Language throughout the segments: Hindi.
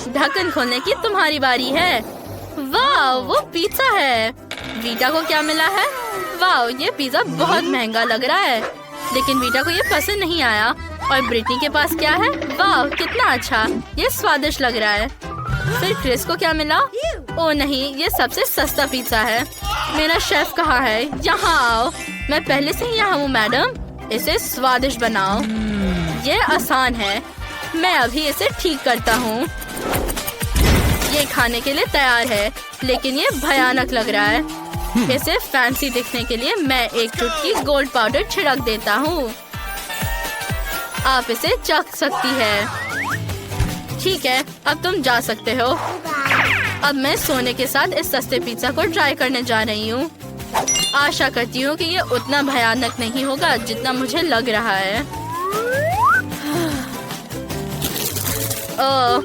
ढक्कन खोलने की तुम्हारी बारी है। वाह, वो पिज्जा है। वीटा को क्या मिला है? वाह, ये पिज्जा बहुत महंगा लग रहा है, लेकिन वीटा को ये पसंद नहीं आया। और ब्रिटनी के पास क्या है? वाह, कितना अच्छा, ये स्वादिष्ट लग रहा है। फिर क्रिस को क्या मिला? ओह नहीं, ये सबसे सस्ता पिज्जा है। मेरा शेफ कहाँ है? यहाँ आओ। मैं पहले से ही यहाँ हूँ मैडम। इसे स्वादिष्ट बनाओ। ये आसान है, मैं अभी इसे ठीक करता हूँ। ये खाने के लिए तैयार है, लेकिन ये भयानक लग रहा है। इसे फैंसी दिखने के लिए मैं एक चुटकी गोल्ड पाउडर छिड़क देता हूँ। आप इसे चख सकती है। ठीक है, अब तुम जा सकते हो। अब मैं सोने के साथ इस सस्ते पिज्जा को ट्राई करने जा रही हूँ। आशा करती हूँ कि ये उतना भयानक नहीं होगा जितना मुझे लग रहा है। ओह,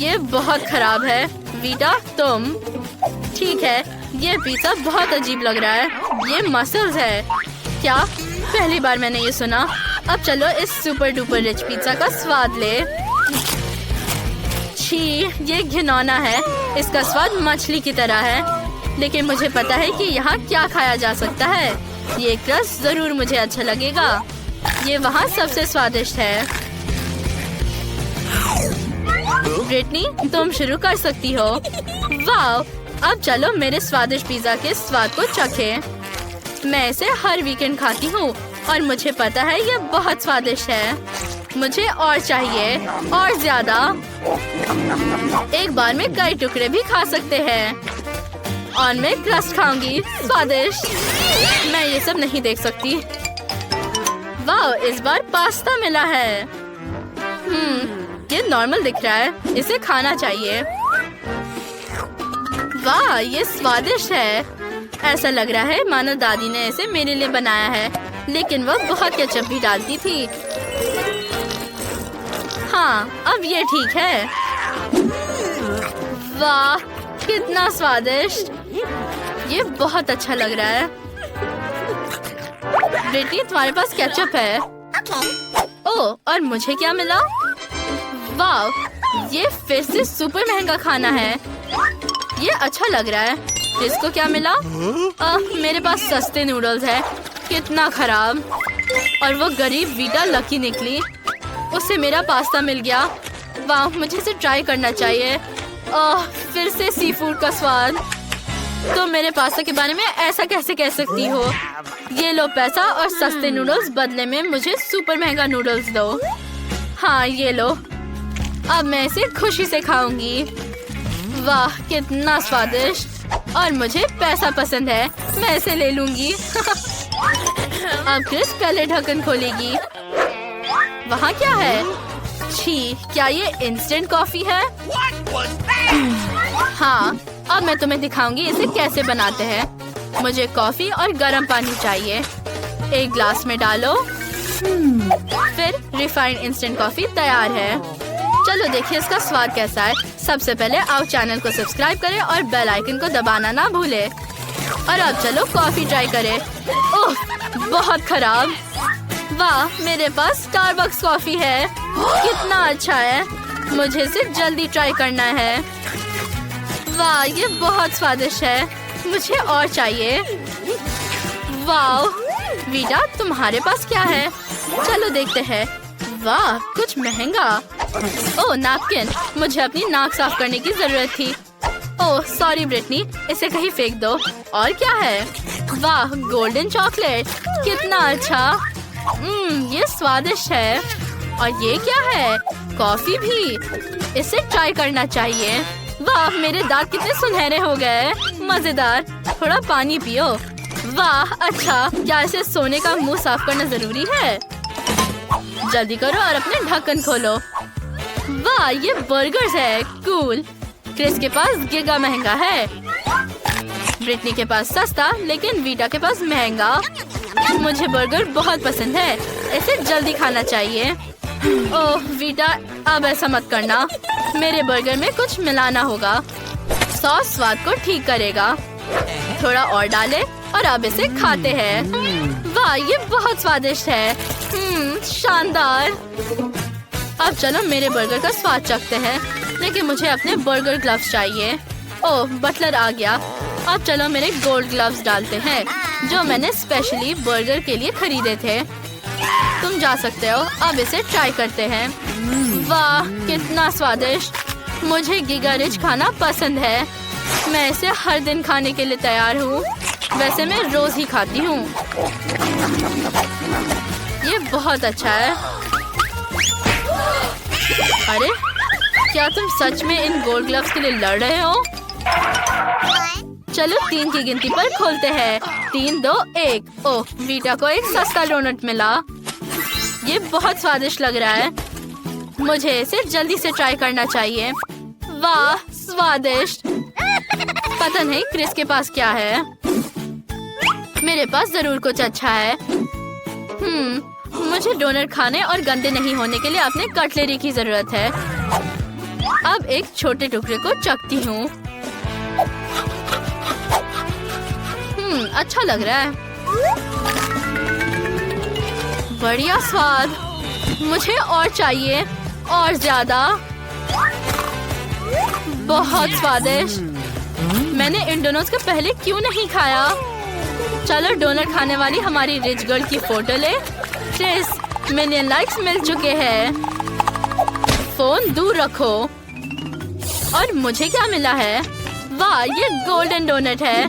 ये बहुत खराब है। वीटा, तुम ठीक है? ये पिज्जा बहुत अजीब लग रहा है। ये मसल्स है क्या? पहली बार मैंने ये सुना। अब चलो इस सुपर डुपर रिच पिज्जा का स्वाद ले। छी, ये घिनौना है। इसका स्वाद मछली की तरह है, लेकिन मुझे पता है कि यहाँ क्या खाया जा सकता है। ये क्रस्ट जरूर मुझे अच्छा लगेगा। ये वहाँ सबसे स्वादिष्ट है। ब्रिटनी, तुम शुरू कर सकती हो। वाह, अब चलो मेरे स्वादिष्ट पिज्जा के स्वाद को चखें। मैं इसे हर वीकेंड खाती हूँ और मुझे पता है ये बहुत स्वादिष्ट है। मुझे और चाहिए, और ज्यादा। एक बार में कई टुकड़े भी खा सकते हैं। और मैं क्रस्ट खाऊंगी। स्वादिष्ट। मैं ये सब नहीं देख सकती। वाह, इस बार पास्ता मिला है। ये नॉर्मल दिख रहा है, इसे खाना चाहिए। वाह, ये स्वादिष्ट है। ऐसा लग रहा है मानो दादी ने इसे मेरे लिए बनाया है, लेकिन वह बहुत केचप भी डालती थी। हाँ, अब ये ठीक है। वाह, कितना स्वादिष्ट। ये बहुत अच्छा लग रहा है। बेटी, तुम्हारे पास केचप है। ओह, और मुझे क्या मिला? वाह, ये फिर से सुपर महंगा खाना है। ये अच्छा लग रहा है। इसको क्या मिला? मेरे पास सस्ते नूडल्स है। कितना खराब। और वो गरीब वीटा लकी निकली, उसे मेरा पास्ता मिल गया। वाह, मुझे इसे ट्राई करना चाहिए। फिर से सी फूड का स्वाद। तो मेरे पास्ता के बारे में ऐसा कैसे कह सकती हो? ये लो पैसा और सस्ते नूडल्स, बदले में मुझे सुपर महंगा नूडल्स दो। हाँ, ये लो। अब मैं इसे खुशी से खाऊंगी। वाह, कितना स्वादिष्ट। और मुझे पैसा पसंद है, मैं इसे ले लूंगी। अब क्रिस पहले ढक्कन खोलेगी। वहाँ क्या है? छी, क्या ये इंस्टेंट कॉफी है? हाँ, अब मैं तुम्हें दिखाऊंगी इसे कैसे बनाते हैं। मुझे कॉफी और गर्म पानी चाहिए। एक ग्लास में डालो। फिर रिफाइंड इंस्टेंट कॉफी तैयार है। चलो देखिए इसका स्वाद कैसा है। सबसे पहले आओ चैनल को सब्सक्राइब करें और बेल आइकन को दबाना ना भूलें। और अब चलो कॉफी ट्राई करें। ओह, बहुत खराब। वाह, मेरे पास स्टारबक्स कॉफी है। कितना अच्छा है। मुझे इसे जल्दी ट्राई करना है। वाह, ये बहुत स्वादिष्ट है। मुझे और चाहिए। वाह, वीटा, तुम्हारे पास क्या है? चलो देखते हैं। वाह, कुछ महंगा। ओह, नैपकिन। मुझे अपनी नाक साफ करने की जरूरत थी। ओह सॉरी ब्रिटनी, इसे कहीं फेंक दो। और क्या है? वाह, गोल्डन चॉकलेट। कितना अच्छा। ये स्वादिष्ट है। और ये क्या है? कॉफी भी। इसे ट्राई करना चाहिए। वाह, मेरे दांत कितने सुनहरे हो गए। मजेदार। थोड़ा पानी पियो। वाह, अच्छा। क्या इसे सोने का मुंह साफ करना जरूरी है? जल्दी करो और अपने ढक्कन खोलो। वाह, ये बर्गर्स है। कूल। क्रिस के पास गिगा महंगा है। ब्रिटनी के पास सस्ता, लेकिन वीटा के पास महंगा। मुझे बर्गर बहुत पसंद है। इसे जल्दी खाना चाहिए। ओह वीटा, अब ऐसा मत करना। मेरे बर्गर में कुछ मिलाना होगा। सॉस स्वाद को ठीक करेगा। थोड़ा और डालें और अब इसे खाते हैं। वाह, ये बहुत स्वादिष्ट है। शानदार। अब चलो मेरे बर्गर का स्वाद चखते हैं, लेकिन मुझे अपने बर्गर ग्लव्स चाहिए। ओह, बटलर आ गया। अब चलो मेरे गोल्ड ग्लव्स डालते हैं, जो मैंने स्पेशली बर्गर के लिए खरीदे थे। तुम जा सकते हो। अब इसे ट्राई करते हैं। वाह, कितना स्वादिष्ट। मुझे गिगा रिच खाना पसंद है। मैं इसे हर दिन खाने के लिए तैयार हूँ। वैसे मैं रोज ही खाती हूँ। ये बहुत अच्छा है। अरे, क्या तुम सच में इन गोल्ड ग्लव्स के लिए लड़ रहे हो? चलो 3 की गिनती पर खोलते हैं। 3, 2, 1। ओह, वीटा को एक सस्ता डोनट मिला। ये बहुत स्वादिष्ट लग रहा है। मुझे इसे जल्दी से ट्राई करना चाहिए। वाह, स्वादिष्ट। पता नहीं क्रिस के पास क्या है। मेरे पास जरूर कुछ अच्छा है। मुझे डोनट खाने और गंदे नहीं होने के लिए अपने कटलरी की जरूरत है। अब एक छोटे टुकड़े को चखती हूँ। अच्छा लग रहा है। बढ़िया स्वाद। मुझे और चाहिए, और ज्यादा। बहुत स्वादिष्ट। मैंने इन डोनट्स को पहले क्यों नहीं खाया? चलो डोनट खाने वाली हमारी रिच गर्ल की फोटो ले। क्रिस, मिलियन लाइक्स मिल चुके हैं। फोन दूर रखो। और मुझे क्या मिला है? वाह, ये गोल्डन डोनट है।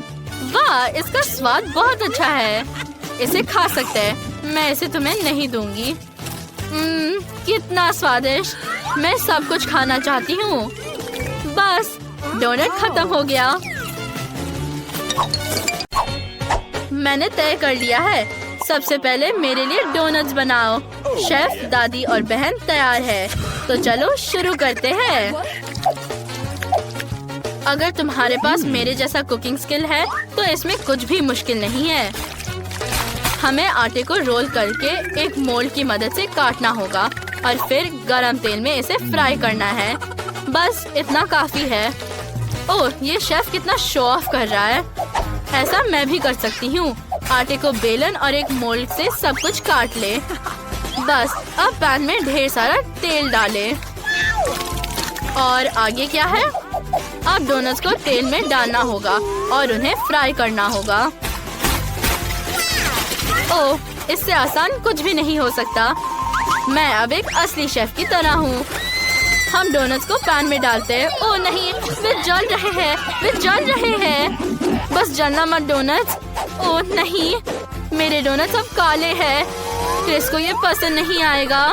वाह, इसका स्वाद बहुत अच्छा है। इसे खा सकते हैं। मैं इसे तुम्हें नहीं दूंगी। कितना स्वादिष्ट। मैं सब कुछ खाना चाहती हूँ। बस, डोनट खत्म हो गया। मैंने तय कर लिया है। सबसे पहले मेरे लिए डोनट्स बनाओ। शेफ, दादी और बहन तैयार है, तो चलो शुरू करते हैं। अगर तुम्हारे पास मेरे जैसा कुकिंग स्किल है तो इसमें कुछ भी मुश्किल नहीं है। हमें आटे को रोल करके एक मोल्ड की मदद से काटना होगा और फिर गरम तेल में इसे फ्राई करना है। बस इतना काफी है। ओह, ये शेफ कितना शो ऑफ कर रहा है। ऐसा मैं भी कर सकती हूँ। आटे को बेलन और एक मोल्ड से सब कुछ काट ले। बस, अब पैन में ढेर सारा तेल डाले। और आगे क्या है? अब डोनट्स को तेल में डालना होगा और उन्हें फ्राई करना होगा। ओह, इससे आसान कुछ भी नहीं हो सकता। मैं अब एक असली शेफ की तरह हूँ। हम डोनट्स को पैन में डालते हैं। ओह नहीं, वे जल रहे हैं। वे जल रहे हैं। बस जलना मत डोनट्स। ओह नहीं, मेरे डोनट्स अब काले हैं। क्रिस को ये पसंद नहीं आएगा।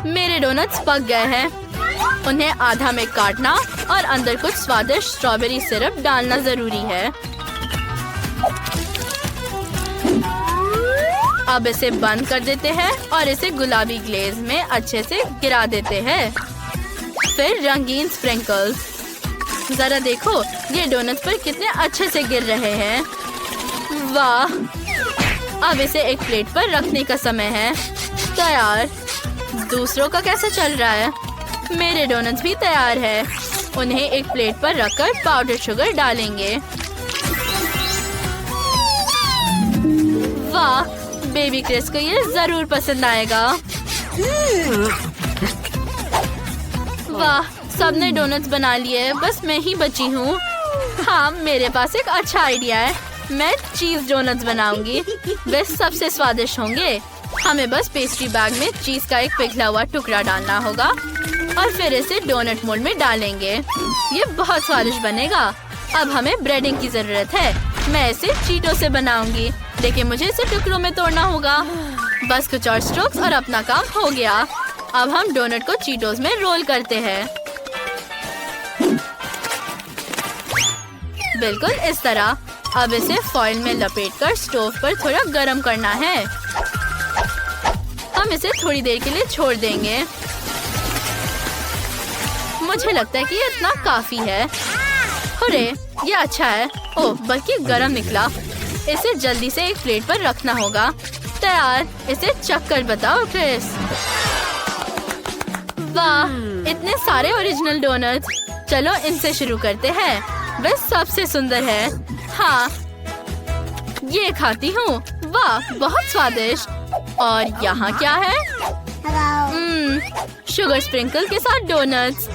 मेरे डोनट्स पक गए हैं। उन्हें आधा में काटना और अंदर कुछ स्वादिष्ट स्ट्रॉबेरी सिरप डालना जरूरी है। अब इसे बंद कर देते हैं और इसे गुलाबी ग्लेज में अच्छे से गिरा देते हैं। फिर रंगीन स्प्रिंकल्स। जरा देखो, ये डोनट्स पर कितने अच्छे से गिर रहे हैं। वाह, अब इसे एक प्लेट पर रखने का समय है। तैयार। दूसरों का कैसा चल रहा है? मेरे डोनट्स भी तैयार है। उन्हें एक प्लेट पर रखकर पाउडर शुगर डालेंगे। वाह, बेबी क्रिस को ये जरूर पसंद आएगा। वाह, सबने डोनट्स बना लिए, बस मैं ही बची हूँ। हाँ, मेरे पास एक अच्छा आइडिया है। मैं चीज डोनट्स बनाऊंगी। वे सबसे स्वादिष्ट होंगे। हमें बस पेस्ट्री बैग में चीज का एक पिघला हुआ टुकड़ा डालना होगा और फिर इसे डोनट मोल्ड में डालेंगे। ये बहुत स्वादिष्ट बनेगा। अब हमें ब्रेडिंग की जरूरत है। मैं इसे चीटों से बनाऊंगी, लेकिन मुझे इसे टुकड़ों में तोड़ना होगा। बस कुछ और स्ट्रोक्स और अपना काम हो गया। अब हम डोनट को चीटोस में रोल करते हैं। बिल्कुल इस तरह। अब इसे फॉइल में लपेटकर स्टोव पर थोड़ा गरम करना है। हम इसे थोड़ी देर के लिए छोड़ देंगे। मुझे लगता है कि ये इतना काफी है। अरे, ये अच्छा है। ओह, बल्कि गरम निकला। इसे जल्दी से एक प्लेट पर रखना होगा। तैयार। इसे चख कर बताओ क्रिस। वाह, इतने सारे ओरिजिनल डोनट्स। चलो इनसे शुरू करते हैं। वे सबसे सुंदर है। हाँ, ये खाती हूँ। वाह, बहुत स्वादिष्ट। और यहाँ क्या है? शुगर स्प्रिंकल के साथ डोनट्स।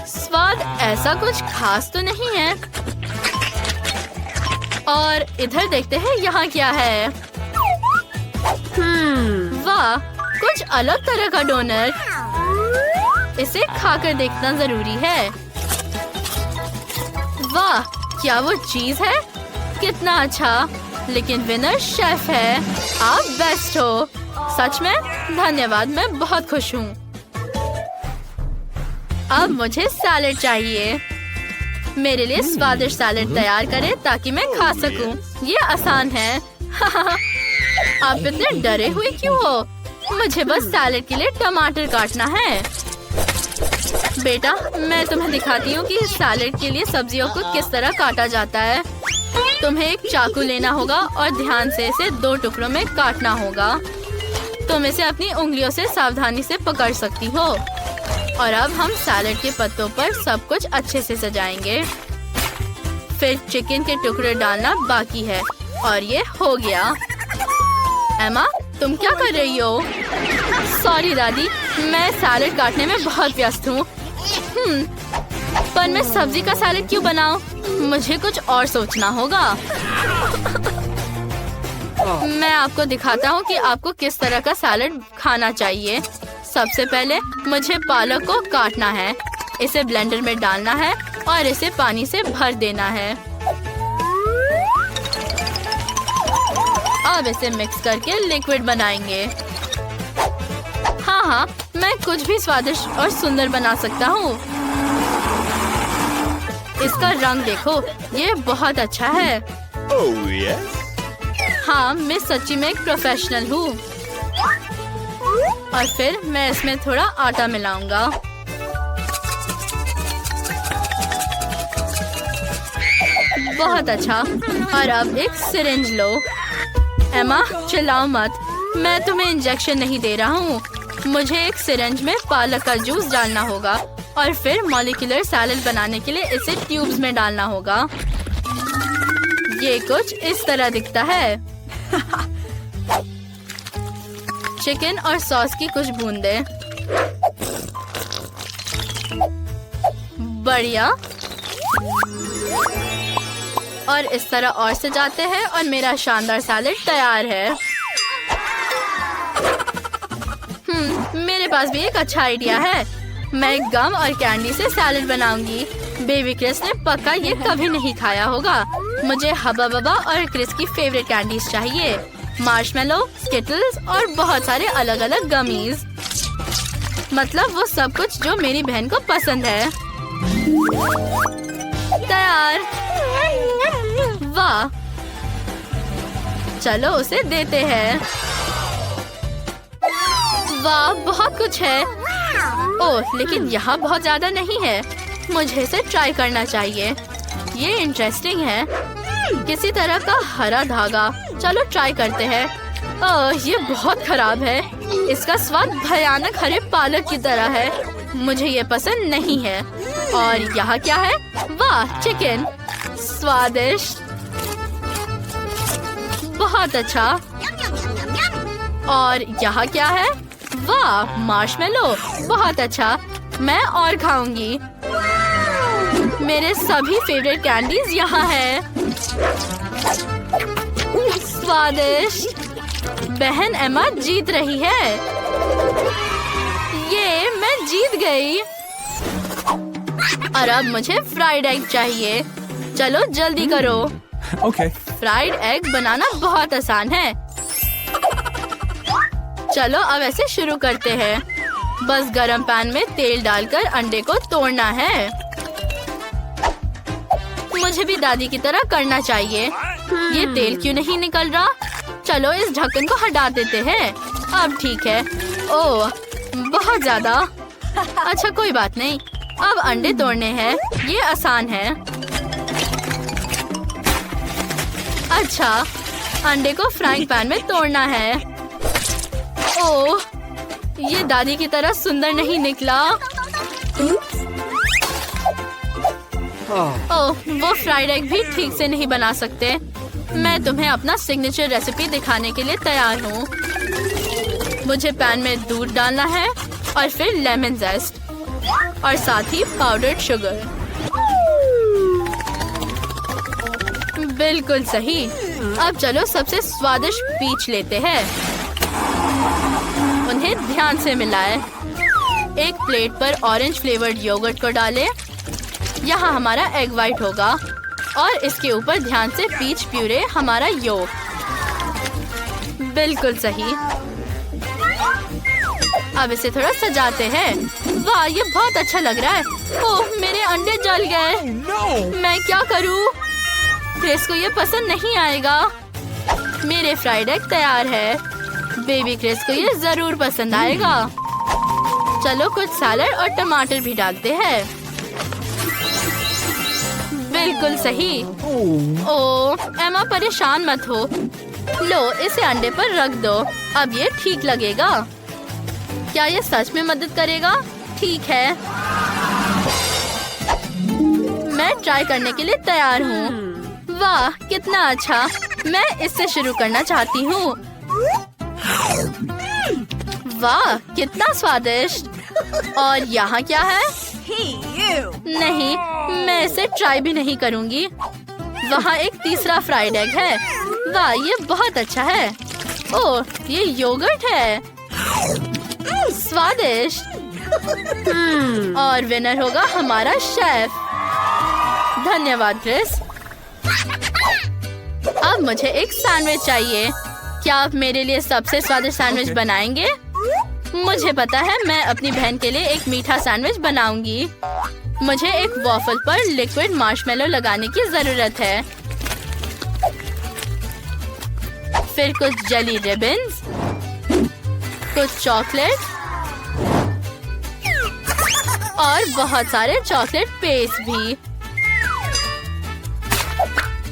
स्वाद ऐसा कुछ खास तो नहीं है। और इधर देखते हैं यहाँ क्या है। वाह, कुछ अलग तरह का डोनट। इसे खाकर देखना जरूरी है। वाह, क्या वो चीज है? कितना अच्छा। लेकिन विनर शेफ है। आप बेस्ट हो। सच में धन्यवाद, मैं बहुत खुश हूँ। अब मुझे सैलेड चाहिए। मेरे लिए स्वादिष्ट सैलेड तैयार करें ताकि मैं खा सकूं। ये आसान है। आप इतने डरे हुए क्यों हो? मुझे बस सैलेड के लिए टमाटर काटना है। बेटा, मैं तुम्हें दिखाती हूँ कि इस सैलेड के लिए सब्जियों को किस तरह काटा जाता है। तुम्हें एक चाकू लेना होगा और ध्यान से इसे 2 टुकड़ों में काटना होगा। तुम इसे अपनी उंगलियों से सावधानी से पकड़ सकती हो। और अब हम सैलेड के पत्तों पर सब कुछ अच्छे से सजाएंगे। फिर चिकन के टुकड़े डालना बाकी है। और ये हो गया। एमा, तुम क्या कर रही हो? सॉरी दादी, मैं सैलेड काटने में बहुत व्यस्त हूँ। पर मैं सब्जी का सैलेड क्यों बनाऊं? मुझे कुछ और सोचना होगा। मैं आपको दिखाता हूँ कि आपको किस तरह का सैलेड खाना चाहिए। सबसे पहले मुझे पालक को काटना है। इसे ब्लेंडर में डालना है और इसे पानी से भर देना है। अब इसे मिक्स करके लिक्विड बनाएंगे। हाँ, मैं कुछ भी स्वादिष्ट और सुंदर बना सकता हूँ। इसका रंग देखो, ये बहुत अच्छा है। Oh, yes? हाँ, मैं सच्ची में एक प्रोफेशनल हूँ। और फिर मैं इसमें थोड़ा आटा मिलाऊंगा। बहुत अच्छा। और अब एक सिरिंज लो। एमा, चिल्लाओ मत। मैं तुम्हें इंजेक्शन नहीं दे रहा हूँ। मुझे एक सिरिंज में पालक का जूस डालना होगा और फिर मॉलिक्यूलर सैलेड बनाने के लिए इसे ट्यूब्स में डालना होगा। ये कुछ इस तरह दिखता है। चिकन और सॉस की कुछ बूंदें। बढ़िया। और इस तरह और सजाते हैं और मेरा शानदार सैलेड तैयार है। मेरे पास भी एक अच्छा आइडिया है। मैं गम और कैंडी से सैलेड बनाऊंगी। बेबी क्रिस ने पक्का ये कभी नहीं खाया होगा। मुझे हब्बा बब्बा और क्रिस की फेवरेट कैंडीज चाहिए। मार्शमेलो, स्किटल्स और बहुत सारे अलग अलग गमीज। मतलब वो सब कुछ जो मेरी बहन को पसंद है। तैयार। वाह, चलो उसे देते हैं। वाह, बहुत कुछ है। ओह, लेकिन यहाँ बहुत ज्यादा नहीं है। मुझे इसे ट्राई करना चाहिए। ये इंटरेस्टिंग है। किसी तरह का हरा धागा। चलो ट्राई करते हैं। ओह, ये बहुत खराब है। इसका स्वाद भयानक हरे पालक की तरह है। मुझे ये पसंद नहीं है। और यहाँ क्या है? वाह, चिकन। स्वादिष्ट। बहुत अच्छा। और यहाँ क्या है? वाह, मार्शमेलो। बहुत अच्छा। मैं और खाऊंगी। मेरे सभी फेवरेट कैंडीज यहाँ है। स्वादिष्ट। बहन एमा जीत रही है। ये मैं जीत गई। और अब मुझे फ्राइड एग चाहिए। चलो जल्दी करो। Okay. फ्राइड एग बनाना बहुत आसान है। चलो अब ऐसे शुरू करते हैं। बस गरम पैन में तेल डालकर अंडे को तोड़ना है। मुझे भी दादी की तरह करना चाहिए। ये तेल क्यों नहीं निकल रहा? चलो इस ढक्कन को हटा देते हैं। अब ठीक है। ओह, बहुत ज्यादा। अच्छा, कोई बात नहीं। अब अंडे तोड़ने हैं। ये आसान है। अच्छा, अंडे को फ्राइंग पैन में तोड़ना है। ओह, ये दादी की तरह सुंदर नहीं निकला। ओह, वो फ्राइड एग भी ठीक से नहीं बना सकते। मैं तुम्हें अपना सिग्नेचर रेसिपी दिखाने के लिए तैयार हूँ। मुझे पैन में दूध डालना है और फिर लेमन जेस्ट और साथ ही पाउडर्ड शुगर। बिल्कुल सही। अब चलो सबसे स्वादिष्ट पीच लेते हैं। उन्हें ध्यान से मिलाएं। एक प्लेट पर ऑरेंज फ्लेवर्ड योगर्ट को डालें। यहाँ हमारा एग वाइट होगा और इसके ऊपर ध्यान से पीच प्यूरे हमारा योग। बिल्कुल सही। अब इसे थोड़ा सजाते हैं। वाह, ये बहुत अच्छा लग रहा है। ओह, मेरे अंडे जल गए। मैं क्या करूँ? क्रिस को ये पसंद नहीं आएगा। मेरे फ्राइड एग तैयार है। बेबी क्रिस को ये जरूर पसंद आएगा। चलो कुछ सैलड और टमाटर भी डालते हैं। बिल्कुल सही। ओह, एमा परेशान मत हो। लो, इसे अंडे पर रख दो। अब ये ठीक लगेगा। क्या ये सच में मदद करेगा? ठीक है, मैं ट्राई करने के लिए तैयार हूँ। वाह, कितना अच्छा। मैं इससे शुरू करना चाहती हूँ। वाह, कितना स्वादिष्ट। और यहाँ क्या है? नहीं, मैं इसे ट्राई भी नहीं करूँगी। वहाँ एक तीसरा फ्राइड एग है। वाह, ये बहुत अच्छा है। ओह, ये योगर्ट है। स्वादिष्ट। और विनर होगा हमारा शेफ। धन्यवाद क्रिस। अब मुझे एक सैंडविच चाहिए। क्या आप मेरे लिए सबसे स्वादिष्ट सैंडविच बनाएंगे? मुझे पता है, मैं अपनी बहन के लिए एक मीठा सैंडविच बनाऊंगी। मुझे एक वॉफल पर लिक्विड मार्शमेलो लगाने की जरूरत है। फिर कुछ जेली रिबन्स, कुछ चॉकलेट और बहुत सारे चॉकलेट पेस्ट भी।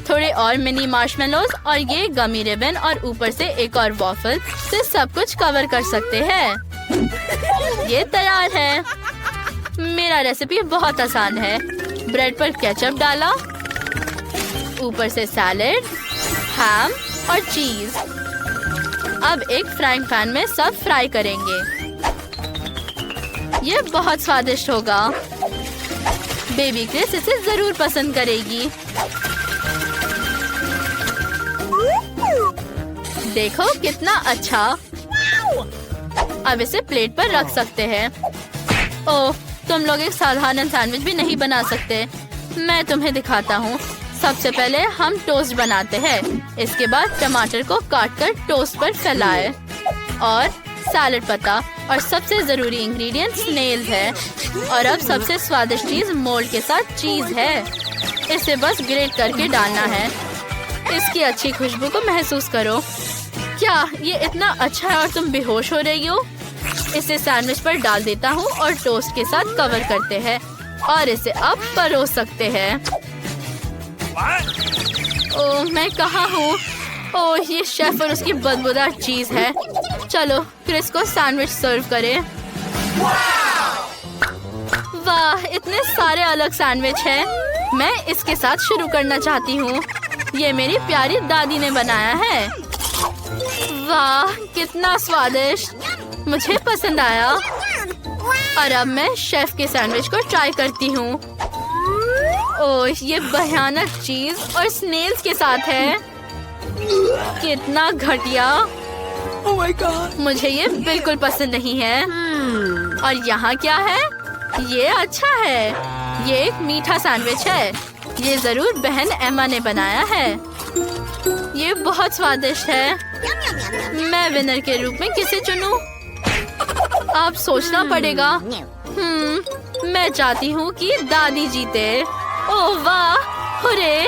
थोड़े और मिनी मार्शमेलोज और ये गमी रिबन और ऊपर से एक और वॉफल से सब कुछ कवर कर सकते हैं। ये तैयार है। मेरा रेसिपी बहुत आसान है। ब्रेड पर केचप डाला, ऊपर से सैलेड, हैम और चीज। अब एक फ्राइंग पैन में सब फ्राई करेंगे। ये बहुत स्वादिष्ट होगा। बेबी क्रिस इसे जरूर पसंद करेगी। देखो कितना अच्छा। अब इसे प्लेट पर रख सकते हैं। ओह, तुम लोग एक साधारण सैंडविच भी नहीं बना सकते। मैं तुम्हें दिखाता हूँ। सबसे पहले हम टोस्ट बनाते हैं। इसके बाद टमाटर को काटकर टोस्ट पर फैलाएं और सैलेड पत्ता और सबसे जरूरी इंग्रेडिएंट स्नेल्स है। और अब सबसे स्वादिष्ट चीज मोल्ड के साथ चीज है। इसे बस ग्रेट करके डालना है। इसकी अच्छी खुशबू को महसूस करो। क्या ये इतना अच्छा है और तुम बेहोश हो रही हो? इसे सैंडविच पर डाल देता हूँ और टोस्ट के साथ कवर करते हैं और इसे अब परोस सकते हैं। ओह, मैं कहाँ हूँ? ओह, ये शेफ और उसकी बदबूदार चीज है। चलो क्रिस को सैंडविच सर्व करें। वाह, इतने सारे अलग सैंडविच हैं। मैं इसके साथ शुरू करना चाहती हूँ। ये मेरी प्यारी दादी ने बनाया है। वाह, कितना स्वादिष्ट। मुझे पसंद आया। और अब मैं शेफ के सैंडविच को ट्राई करती हूँ। ओह, ये भयानक चीज और स्नेल्स के साथ है। कितना घटिया। Oh my God. मुझे ये बिल्कुल पसंद नहीं है। और यहाँ क्या है? ये अच्छा है। ये एक मीठा सैंडविच है। ये जरूर बहन एमा ने बनाया है। ये बहुत स्वादिष्ट है। मैं विनर के रूप में किसे चुनूं? आप सोचना पड़ेगा। मैं चाहती हूँ कि दादी जीते। ओह वाह, हुर्रे!